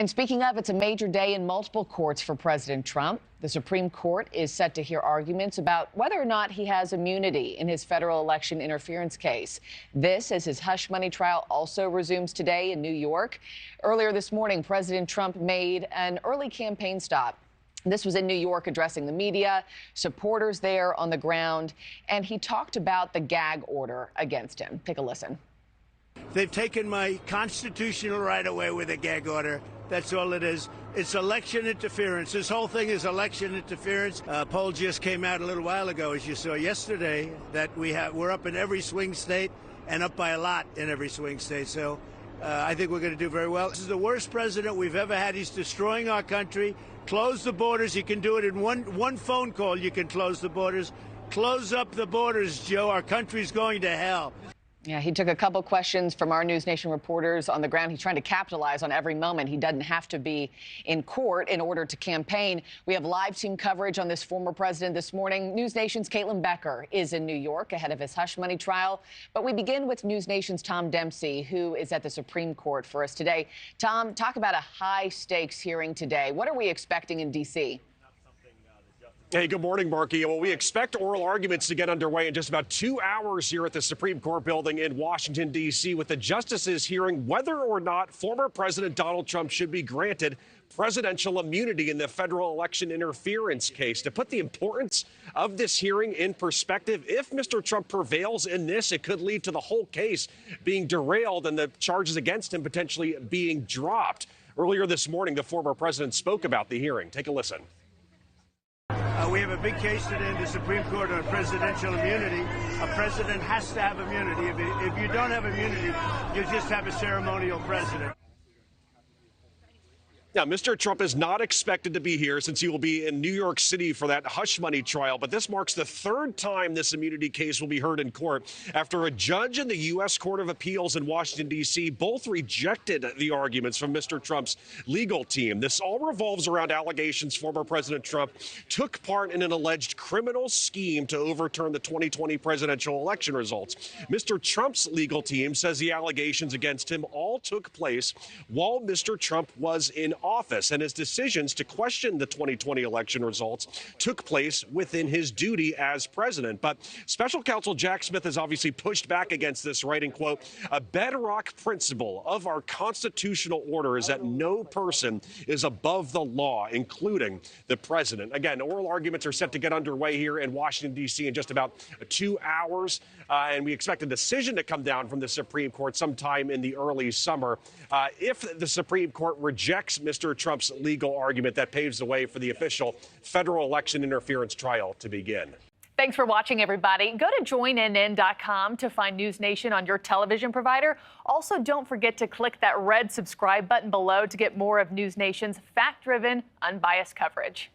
And speaking of, it's a major day in multiple courts for President Trump. The Supreme Court is set to hear arguments about whether or not he has immunity in his federal election interference case. This, as his hush money trial also resumes today in New York. Earlier this morning, President Trump made an early campaign stop. This was in New York, addressing the media, supporters there on the ground, and he talked about the gag order against him. Take a listen. They've taken my constitutional right away with a gag order. That's all it is. It's election interference. This whole thing is election interference. A poll just came out a little while ago, as you saw yesterday, that we're up in every swing state and up by a lot in every swing state. So I think we're going to do very well. This is the worst president we've ever had. He's destroying our country. Close the borders. You can do it in one phone call. You can close the borders. Close up the borders, Joe. Our country's going to hell. Yeah, he took a couple questions from our NewsNation reporters on the ground. He's trying to capitalize on every moment. He doesn't have to be in court in order to campaign. We have live team coverage on this former president this morning. NewsNation's Caitlin Becker is in New York ahead of his hush money trial. But we begin with NewsNation's Tom Dempsey, who is at the Supreme Court for us today. Tom, talk about a high-stakes hearing today. What are we expecting in D.C.? Hey, good morning, Markie. Well, we expect oral arguments to get underway in just about 2 hours here at the Supreme Court building in Washington, D.C., with the justices hearing whether or not former President Donald Trump should be granted presidential immunity in the federal election interference case. To put the importance of this hearing in perspective, if Mr. Trump prevails in this, it could lead to the whole case being derailed and the charges against him potentially being dropped. Earlier this morning, the former president spoke about the hearing. Take a listen. We have a big case today in the Supreme Court on presidential immunity. A president has to have immunity. If you don't have immunity, you just have a ceremonial president. Now, Mr. Trump is not expected to be here since he will be in New York City for that hush money trial. But this marks the third time this immunity case will be heard in court after a judge in the U.S. Court of Appeals in Washington, D.C. both rejected the arguments from Mr. Trump's legal team. This all revolves around allegations former President Trump took part in an alleged criminal scheme to overturn the 2020 presidential election results. Mr. Trump's legal team says the allegations against him all took place while Mr. Trump was in office, and his decisions to question the 2020 election results took place within his duty as president. But special counsel Jack Smith has obviously pushed back against this, writing, quote, "A bedrock principle of our constitutional order is that no person is above the law, including the president." Again, oral arguments are set to get underway here in Washington, D.C. in just about 2 hours, and we expect a decision to come down from the Supreme Court sometime in the early summer. If the Supreme Court rejects Mr. Trump's legal argument, that paves the way for the official federal election interference trial to begin. Thanks for watching, everybody. Go to joinnn.com to find NewsNation on your television provider. Also, don't forget to click that red subscribe button below to get more of NewsNation's fact-driven, unbiased coverage.